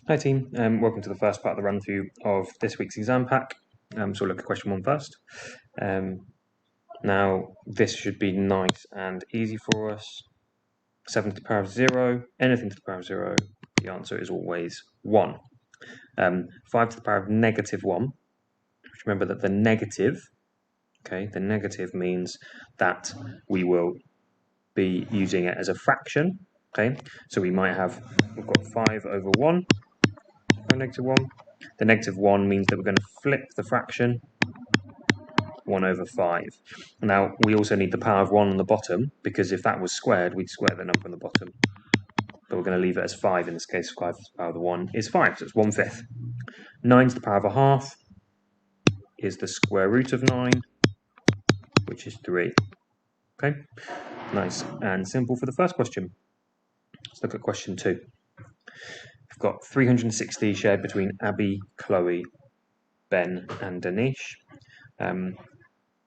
Hi team, welcome to the first part of the run through of this week's exam pack. So we'll look at question 1 first. Now this should be nice and easy for us. 7 to the power of 0, anything to the power of 0, the answer is always 1. 5 to the power of -1, remember that the negative means that we will be using it as a fraction. Okay, so we've got 5 over 1. -1. The -1 means that we're going to flip the fraction 1 over 5. Now we also need the power of 1 on the bottom, because if that was squared, we'd square the number on the bottom. But we're going to leave it as 5 in this case. 5 to the power of the 1 is 5, so it's 1/5. 9 to the power of a half is the square root of 9, which is 3. Okay, nice and simple for the first question. Let's look at question 2. We've got 360 shared between Abby, Chloe, Ben and Danish.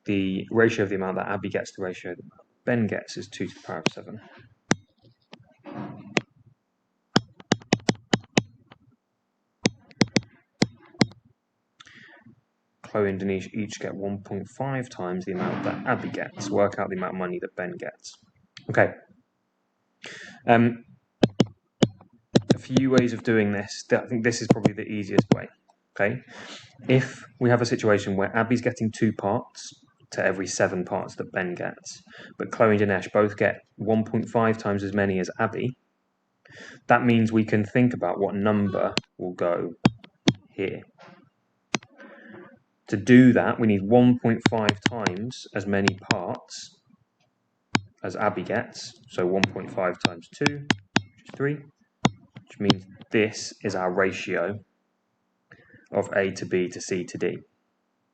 The ratio of the amount that Abby gets to the ratio that Ben gets is 2 to the power of 7. Chloe and Danish each get 1.5 times the amount that Abby gets. Work out the amount of money that Ben gets. Okay. A few ways of doing this. I think this is probably the easiest way. Okay. If we have a situation where Abby's getting 2 parts to every 7 parts that Ben gets, but Chloe and Dinesh both get 1.5 times as many as Abby, that means we can think about what number will go here. To do that, we need 1.5 times as many parts as Abby gets, so 1.5 times 2, which is 3, which means this is our ratio of A to B to C to D.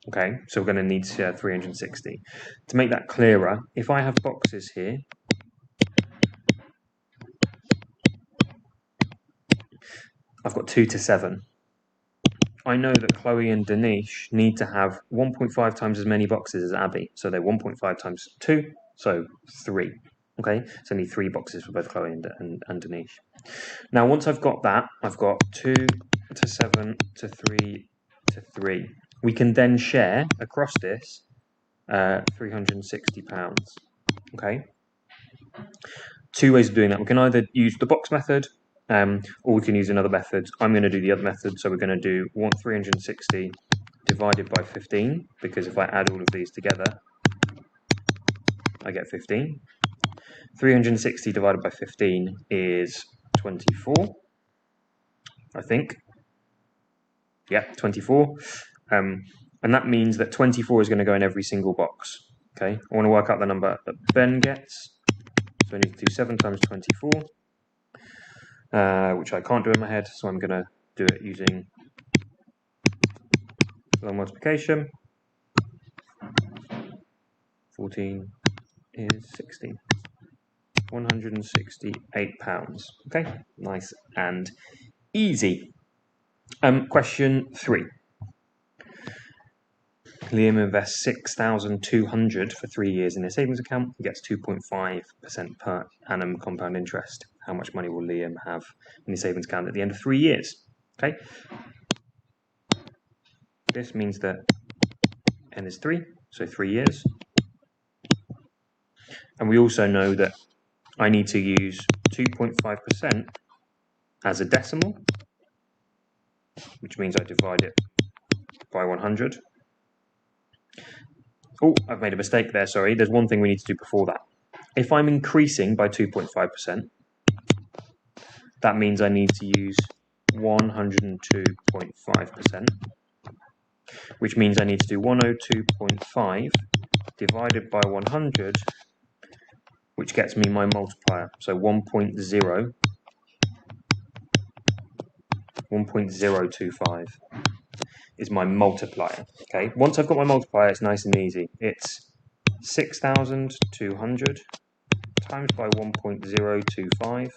Okay, so we're going to need 360. To make that clearer, if I have boxes here, I've got 2 to 7. I know that Chloe and Danish need to have 1.5 times as many boxes as Abby, so they're 1.5 times 2, so 3. Okay, so I need 3 boxes for both Chloe and Danish. Now, once I've got that, I've got 2 to 7 to 3 to 3. We can then share across this £360. Okay, 2 ways of doing that. We can either use the box method, or we can use another method. I'm going to do the other method, so we're going to do 360 divided by 15, because if I add all of these together, I get 15. 360 divided by 15 is 24, I think. Yeah, 24. And that means that 24 is going to go in every single box. Okay, I want to work out the number that Ben gets. So I need to do 7 times 24, which I can't do in my head, so I'm going to do it using multiplication. 14 is 16. £168. Okay, nice and easy. Question 3. Liam invests 6,200 for 3 years in his savings account. He gets 2.5% per annum compound interest. How much money will Liam have in his savings account at the end of 3 years? Okay. This means that n is 3, so 3 years. And we also know that I need to use 2.5% as a decimal, which means I divide it by 100. Oh, I've made a mistake there, sorry. There's one thing we need to do before that. If I'm increasing by 2.5%, that means I need to use 102.5%, which means I need to do 102.5 divided by 100, which gets me my multiplier. So 1.025 is my multiplier. Okay, once I've got my multiplier, it's nice and easy. It's 6,200 times by 1.025,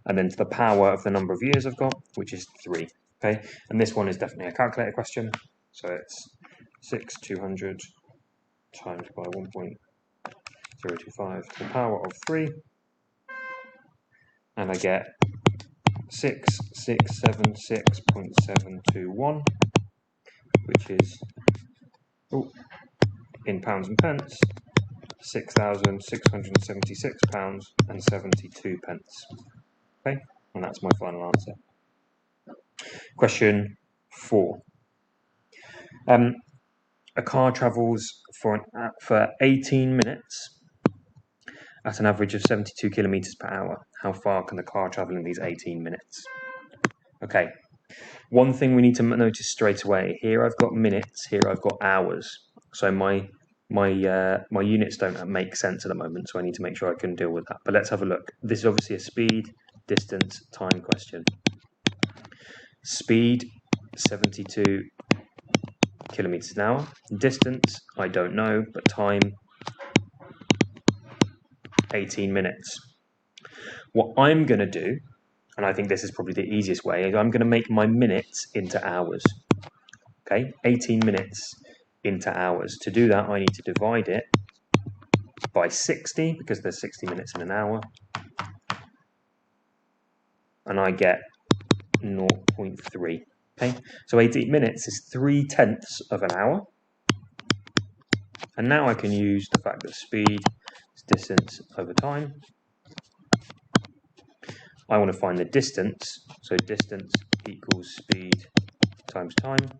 and then to the power of the number of years I've got, which is 3. Okay, and this one is definitely a calculator question, so it's 6,200 times by 1.025 to the power of 3, and I get 6,676.721, which is, in pounds and pence, £6,676.72. Okay, and that's my final answer. Question 4. A car travels for 18 minutes at an average of 72 kilometers per hour. How far can the car travel in these 18 minutes? Okay, one thing we need to notice straight away, here I've got minutes, here I've got hours. So my units don't make sense at the moment, so I need to make sure I can deal with that. But let's have a look. This is obviously a speed, distance, time question. Speed, 72 kilometers an hour. Distance, I don't know, but time, 18 minutes. What I'm going to do, and I think this is probably the easiest way, is I'm going to make my minutes into hours. Okay, 18 minutes into hours. To do that, I need to divide it by 60, because there's 60 minutes in an hour, and I get 0.3. Okay, so 18 minutes is 3/10 of an hour, and now I can use the fact that speed is distance over time. I want to find the distance, so distance equals speed times time,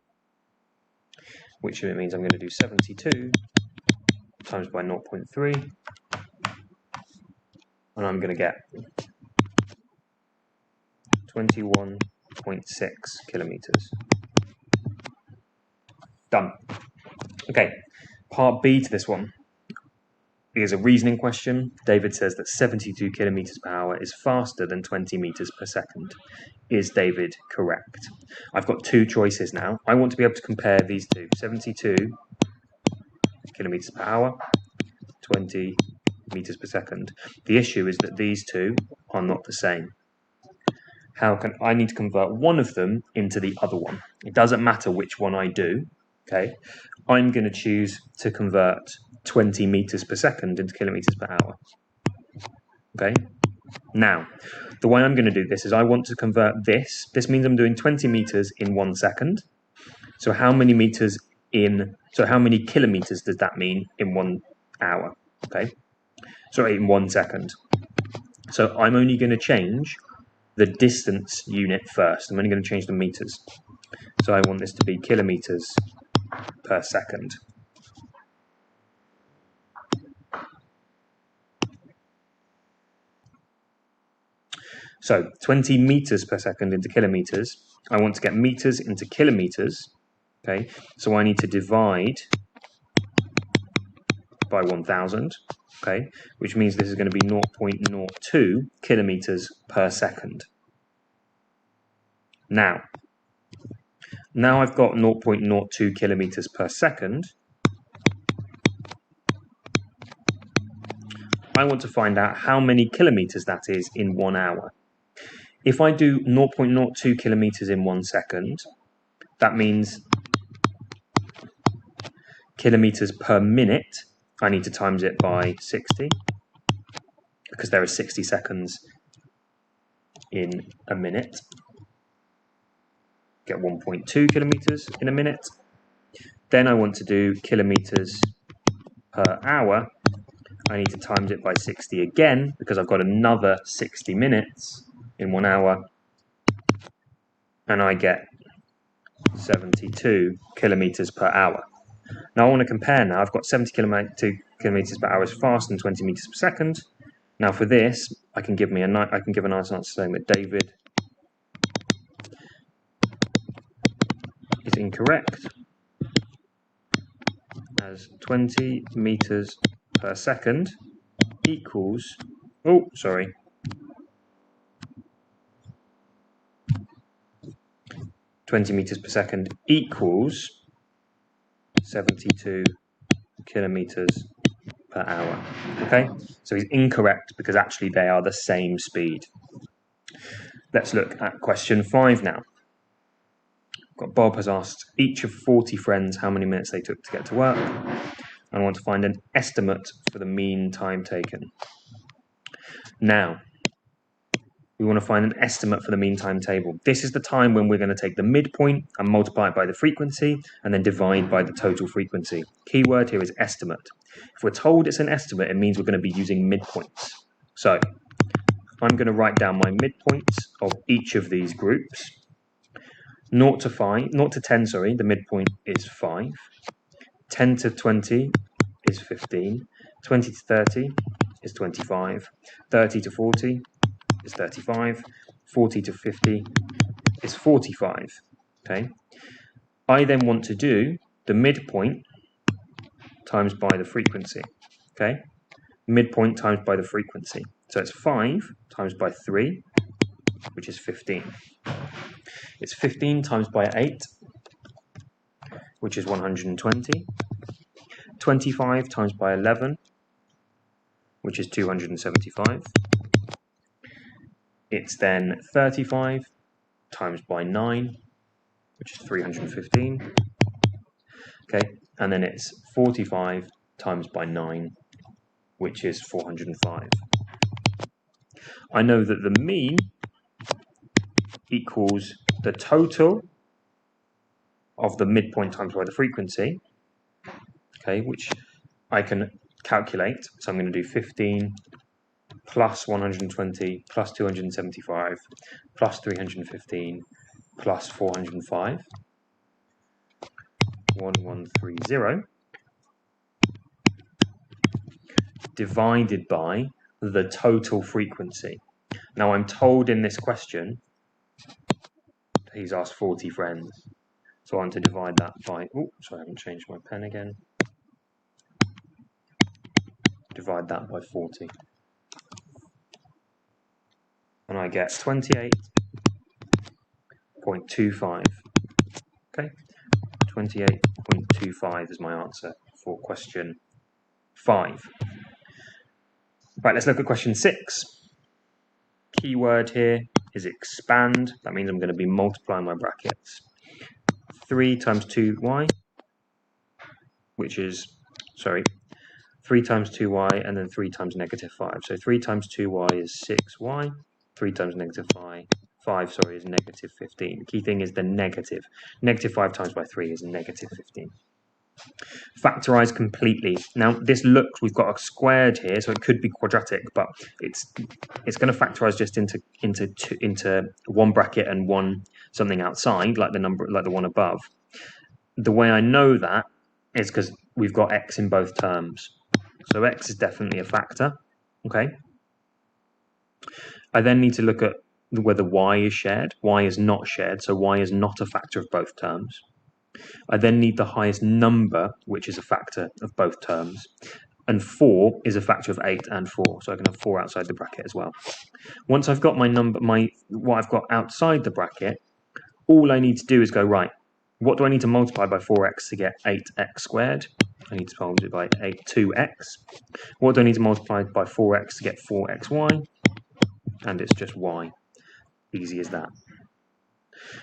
which means I'm going to do 72 times by 0.3, and I'm going to get 21.6 kilometers. Done. Okay, part B to this one is a reasoning question. David says that 72 kilometers per hour is faster than 20 meters per second. Is David correct? I've got two choices now. I want to be able to compare these two, 72 kilometers per hour, 20 meters per second. The issue is that these two are not the same. How can I need to convert one of them into the other one? It doesn't matter which one I do. Okay, I'm going to choose to convert 20 meters per second into kilometers per hour. Okay, now the way I'm going to do this is I want to convert this. This means I'm doing 20 meters in 1 second. So how many kilometers does that mean in 1 hour? Okay, sorry, in 1 second. So I'm only going to change the distance unit first. I'm only going to change the meters. So I want this to be kilometers per second. So 20 meters per second into kilometers. I want to get meters into kilometers. Okay, so I need to divide by 1,000. Okay, which means this is going to be 0.02 kilometers per second. Now I've got 0.02 kilometers per second. I want to find out how many kilometers that is in 1 hour. If I do 0.02 kilometers in 1 second, that means kilometers per minute. I need to times it by 60, because there are 60 seconds in a minute. Get 1.2 kilometers in a minute. Then I want to do kilometers per hour. I need to times it by 60 again, because I've got another 60 minutes in 1 hour, and I get 72 kilometers per hour. Now I want to compare now. I've got 70 kilometers per hour is faster than 20 meters per second. Now for this, I can give a nice answer saying that David is incorrect, as 20 meters per second equals, 20 meters per second equals 72 kilometers per hour. Okay, so he's incorrect because actually they are the same speed. Let's look at question 5 now. Bob has asked each of 40 friends how many minutes they took to get to work, and I want to find an estimate for the mean time taken. Now, we want to find an estimate for the mean time table. This is the time when we're going to take the midpoint and multiply it by the frequency and then divide by the total frequency. Keyword here is estimate. If we're told it's an estimate, it means we're going to be using midpoints. So I'm going to write down my midpoints of each of these groups. 0 to 10, the midpoint is 5. 10 to 20 is 15. 20 to 30 is 25. 30 to 40 is 35. 40 to 50 is 45. Okay. I then want to do the midpoint times by the frequency. Okay. Midpoint times by the frequency. So it's 5 times by 3, which is 15. It's 15 times by 8, which is 120. 25 times by 11, which is 275. It's then 35 times by 9, which is 315. Okay, and then it's 45 times by 9, which is 405. I know that the mean equals the total of the midpoint times by the frequency, okay, which I can calculate. So I'm going to do 15 plus 120 plus 275 plus 315 plus 405, 1130, divided by the total frequency. Now I'm told in this question he's asked 40 friends, so I want to divide that by, oh, sorry, I haven't changed my pen again. Divide that by 40. And I get 28.25. Okay, 28.25 is my answer for question 5. Right, let's look at question 6. Keyword here is expand. That means I'm going to be multiplying my brackets. 3 times 2y, which is, 3 times 2y and then 3 times negative 5. So 3 times 2y is 6y. 3 times negative 5 is negative 15. The key thing is the negative. Negative 5 times by 3 is negative 15. Factorize completely. Now this looks, we've got a squared here, so it could be quadratic, but it's going to factorize just into one bracket and one something outside, like the one above. The way I know that is because we've got x in both terms. So x is definitely a factor. Okay. I then need to look at whether y is shared. Y is not shared, so y is not a factor of both terms. I then need the highest number, which is a factor of both terms. And 4 is a factor of 8 and 4, so I can have 4 outside the bracket as well. Once I've got what I've got outside the bracket, all I need to do is go, right, what do I need to multiply by 4x to get 8x squared? I need to multiply by 2x. What do I need to multiply by 4x to get 4xy? And it's just y. Easy as that.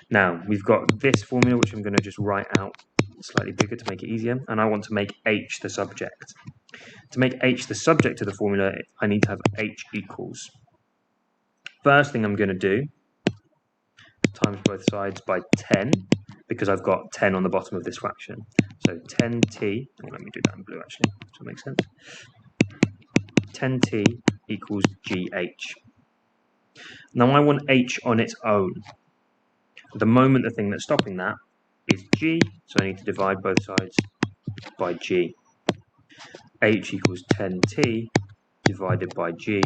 Now, we've got this formula, which I'm going to just write out slightly bigger to make it easier, and I want to make h the subject. To make h the subject of the formula, I need to have h equals. First thing I'm going to do is times both sides by 10, because I've got 10 on the bottom of this fraction. So 10t, let me do that in blue actually, so it makes sense. 10t equals gh. Now I want h on its own. At the moment, the thing that's stopping that is g, so I need to divide both sides by g. H equals 10t divided by g,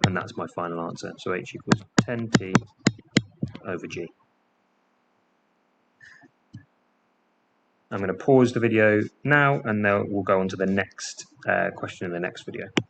and that's my final answer. So h equals 10t over g. I'm going to pause the video now, and then we'll go on to the next question in the next video.